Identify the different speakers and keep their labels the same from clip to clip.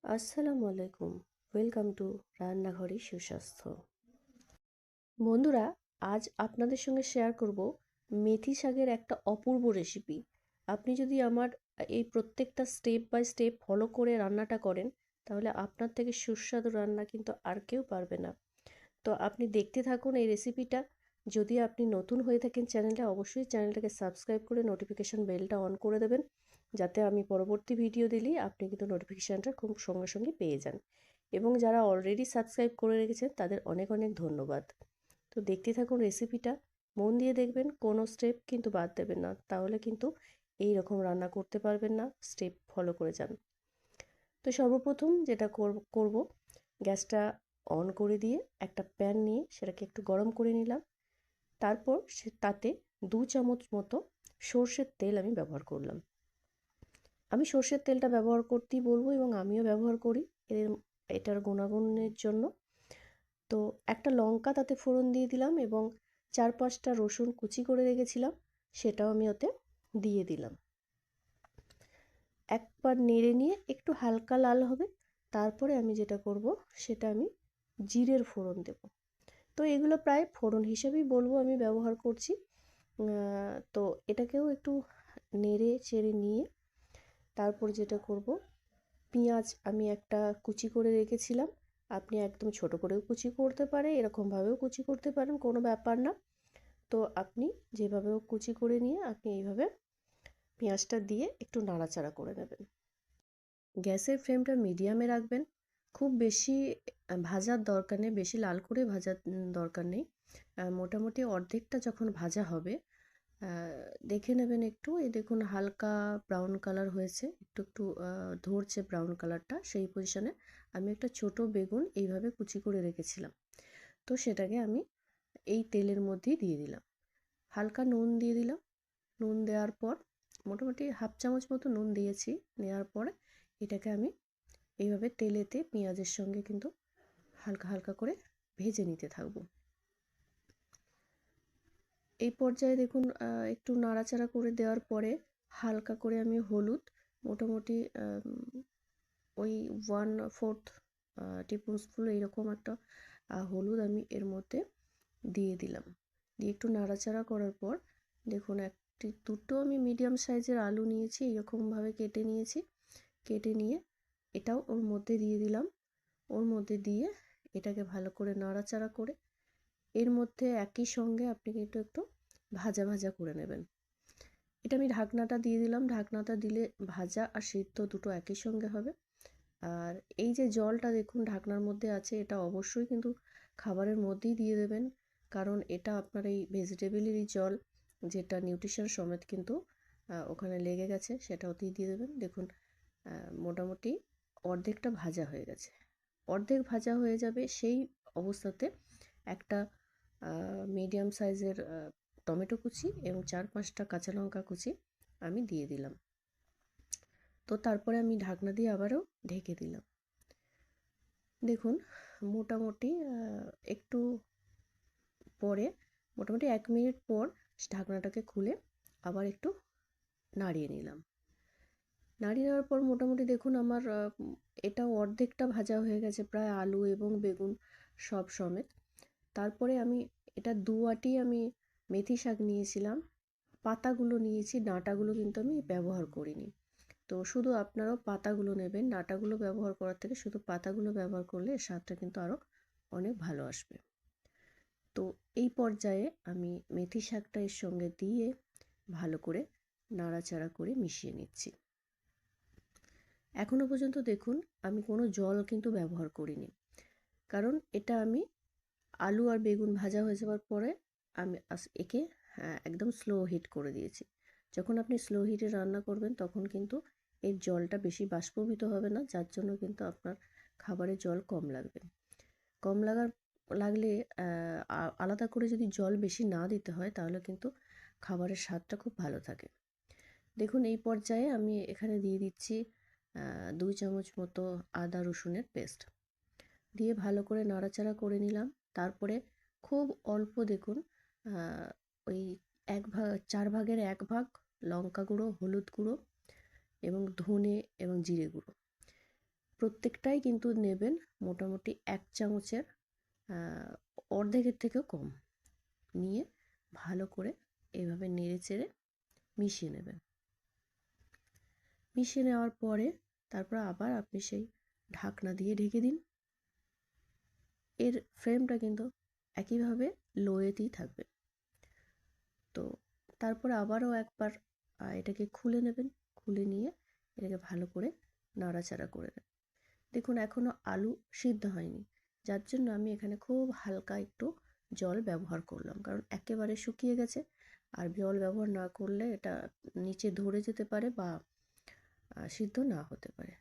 Speaker 1: আসসালামু আলাইকুম। Welcome to রান্নাঘরে সুস্বাস্থ্য। বন্ধুরা, আজ আপনাদের সঙ্গে শেয়ার করব মেথি শাকের একটা অপূর্ব রেসিপি। আপনি যদি আমার এই প্রত্যেকটা স্টেপ বাই স্টেপ ফলো করে রান্নাটা করেন, তাহলে আপনার থেকে সুস্বাদু রান্না কিন্তু আর কেউ পারবে না। তো আপনি দেখতে থাকুন এই রেসিপিটা। যদি আপনি নতুন হয়ে থাকেন চ্যানেলে, অবশ্যই চ্যানেলটাকে সাবস্ক্রাইব করে নোটিফিকেশন বেলটা অন করে দেবেন, যাতে আমি পরবর্তী ভিডিও দিলেই আপনি কিন্তু নোটিফিকেশানটা খুব সঙ্গে সঙ্গে পেয়ে যান। এবং যারা অলরেডি সাবস্ক্রাইব করে রেখেছেন তাদের অনেক অনেক ধন্যবাদ। তো দেখতে থাকুন রেসিপিটা, মন দিয়ে দেখবেন, কোনো স্টেপ কিন্তু বাদ দেবেন না, তাহলে কিন্তু এই রকম রান্না করতে পারবেন না। স্টেপ ফলো করে যান। তো সর্বপ্রথম যেটা করব, গ্যাসটা অন করে দিয়ে একটা প্যান নিয়ে সেটাকে একটু গরম করে নিলাম। তারপর তাতে 2 চামচ মতো সর্ষের তেল আমি ব্যবহার করলাম। আমি সর্ষের তেলটা ব্যবহার করতেই বলবো এবং আমিও ব্যবহার করি এটার গুণাগুণের জন্য। তো একটা লঙ্কা তাতে ফোড়ন দিয়ে দিলাম এবং 4-5টা রসুন কুচি করে রেখেছিলাম, সেটাও আমি ওতে দিয়ে দিলাম। একবার নেড়ে নিয়ে একটু হালকা লাল হবে, তারপরে আমি যেটা করব সেটা আমি জিরের ফোড়ন দেব। তো এগুলো প্রায় ফোড়ন হিসেবেই বলবো আমি ব্যবহার করছি। তো এটাকেও একটু নেড়ে চেড়ে নিয়ে তারপর যেটা করব, পেঁয়াজ আমি একটা কুচি করে রেখেছিলাম। আপনি একদম ছোট করেও কুচি করতে পারেন, এরকমভাবেও কুচি করতে পারেন, কোনো ব্যাপার না। তো আপনি যেভাবেও কুচি করে নিয়ে আপনি এইভাবে পেঁয়াজটা দিয়ে একটু নাড়াচাড়া করে নেবেন। গ্যাসের ফ্লেমটা মিডিয়ামে রাখবেন। খুব বেশি ভাজার দরকার নেই, বেশি লাল করে ভাজার দরকার নেই। মোটামুটি অর্ধেকটা যখন ভাজা হবে, দেখে নেবেন একটু, এই দেখুন হালকা ব্রাউন কালার হয়েছে, একটু একটু ধরছে ব্রাউন কালারটা, সেই পজিশনে আমি একটা ছোট বেগুন এইভাবে কুচি করে রেখেছিলাম। তো সেটাকে আমি এই তেলের মধ্যেই দিয়ে দিলাম। হালকা নুন দিয়ে দিলাম। নুন দেওয়ার পর মোটামুটি 1/2 চামচ মতো নুন দিয়েছি। নেওয়ার পরে এটাকে আমি এইভাবে তেলেতে পেঁয়াজের সঙ্গে কিন্তু হালকা হালকা করে ভেজে নিতে থাকবো। এই পর্যায়ে দেখুন একটু নাড়াচাড়া করে দেওয়ার পরে হালকা করে আমি হলুদ, মোটামুটি ওই 1/4 টিস্পুন স্পুন এইরকম একটা হলুদ আমি এর মধ্যে দিয়ে দিলাম। দিয়ে একটু নাড়াচাড়া করার পর দেখুন দুটো আমি মিডিয়াম সাইজের আলু নিয়েছি, এরকমভাবে কেটে নিয়েছি। কেটে নিয়ে এটাও ওর মধ্যে দিয়ে দিলাম। ওর মধ্যে দিয়ে এটাকে ভালো করে নাড়াচাড়া করে এর মধ্যে একই সঙ্গে আপনি কিন্তু একটু ভাজা ভাজা করে নেবেন। এটা আমি ঢাকনাটা দিয়ে দিলাম। ঢাকনাটা দিলে ভাজা আর সিদ্ধ দুটো একই সঙ্গে হবে। আর এই যে জলটা দেখুন ঢাকনার মধ্যে আছে, এটা অবশ্যই কিন্তু খাবারের মধ্যেই দিয়ে দেবেন, কারণ এটা আপনার এই ভেজিটেবলেরই জল, যেটা নিউট্রিশন সমেত কিন্তু ওখানে লেগে গেছে, সেটা ওতেই দিয়ে দেবেন। দেখুন মোটামুটি অর্ধেকটা ভাজা হয়ে গেছে। অর্ধেক ভাজা হয়ে যাবে সেই অবস্থাতে একটা মিডিয়াম সাইজের টমেটো কুচি এবং 4-5টা কাঁচা লঙ্কা কুচি আমি দিয়ে দিলাম। তো তারপরে আমি ঢাকনা দিয়ে আবারও ঢেকে দিলাম। দেখুন মোটামুটি একটু পরে, মোটামুটি 1 মিনিট পর ঢাকনাটাকে খুলে আবার একটু নাড়িয়ে নিলাম। নাড়িয়ে নেওয়ার পর মোটামুটি দেখুন আমার এটাও অর্ধেকটা ভাজা হয়ে গেছে, প্রায় আলু এবং বেগুন সব সমেত। তারপরে আমি এটা 2 আঁটি আমি মেথি শাক নিয়েছিলাম। পাতাগুলো নিয়েছি, ডাঁটাগুলো কিন্তু আমি ব্যবহার করিনি। তো শুধু আপনারাও পাতাগুলো নেবেন, ডাঁটাগুলো ব্যবহার করার থেকে শুধু পাতাগুলো ব্যবহার করলে এর স্বাদটা কিন্তু আরও অনেক ভালো আসবে। তো এই পর্যায়ে আমি মেথি শাকটা এর সঙ্গে দিয়ে ভালো করে নাড়াচাড়া করে মিশিয়ে নিচ্ছি। এখনও পর্যন্ত দেখুন আমি কোনো জল কিন্তু ব্যবহার করিনি, কারণ এটা আমি আলু আর বেগুন ভাজা হয়ে যাওয়ার পরে আমি একে একদম স্লো হিট করে দিয়েছি। যখন আপনি স্লো হিটে রান্না করবেন তখন কিন্তু এর জলটা বেশি বাষ্পীভূত হবে না, যার জন্য কিন্তু আপনার খাবারে জল কম লাগবে। কম লাগলে আলাদা করে যদি জল বেশি না দিতে হয় তাহলে কিন্তু খাবারের স্বাদটা খুব ভালো থাকে। দেখুন এই পর্যায়ে আমি এখানে দিয়ে দিচ্ছি 2 চামচ মতো আদা রসুনের পেস্ট দিয়ে ভালো করে নাড়াচাড়া করে নিলাম। তারপরে খুব অল্প দেখুন ওই 4 ভাগের 1 ভাগ লঙ্কা গুঁড়ো, হলুদ গুঁড়ো এবং ধনে এবং জিরে গুঁড়ো, প্রত্যেকটাই কিন্তু নেবেন মোটামুটি 1 চামচের অর্ধেকের থেকেও কম নিয়ে ভালো করে এভাবে নেড়ে চেড়ে মিশিয়ে নেবেন। মিশিয়ে নেওয়ার পরে তারপর আবার আপনি সেই ঢাকনা দিয়ে ঢেকে দিন। এর ফ্লেমটা কিন্তু একইভাবে লোয়েতেই থাকবে। তো তারপর আবারও একবার এটাকে খুলে নেবেন। খুলে নিয়ে এটাকে ভালো করে নাড়াচাড়া করে নেবেন। দেখুন এখনও আলু সিদ্ধ হয়নি, যার জন্য আমি এখানে খুব হালকা একটু জল ব্যবহার করলাম, কারণ একেবারে শুকিয়ে গেছে। আর জল ব্যবহার না করলে এটা নিচে ধরে যেতে পারে বা সিদ্ধ না হতে পারে।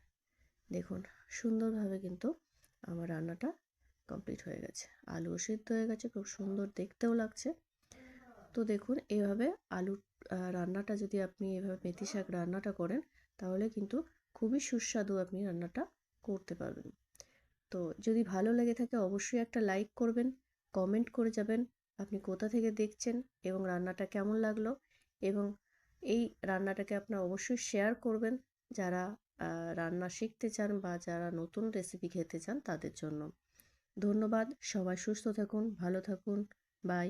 Speaker 1: দেখুন সুন্দরভাবে কিন্তু আমার রান্নাটা কমপ্লিট হয়ে গেছে। আলুও সিদ্ধ হয়ে গেছে, খুব সুন্দর দেখতেও লাগছে। তো দেখুন এভাবে আলু রান্নাটা যদি আপনি এভাবে মেথি শাক রান্নাটা করেন, তাহলে কিন্তু খুবই সুস্বাদু আপনি রান্নাটা করতে পারবেন। তো যদি ভালো লেগে থাকে অবশ্যই একটা লাইক করবেন, কমেন্ট করে যাবেন আপনি কোথা থেকে দেখছেন এবং রান্নাটা কেমন লাগলো। এবং এই রান্নাটাকে আপনারা অবশ্যই শেয়ার করবেন যারা রান্না শিখতে চান বা যারা নতুন রেসিপি খেতে চান তাদের জন্য। ধন্যবাদ। সবাই সুস্থ থাকুন, ভালো থাকুন। বাই।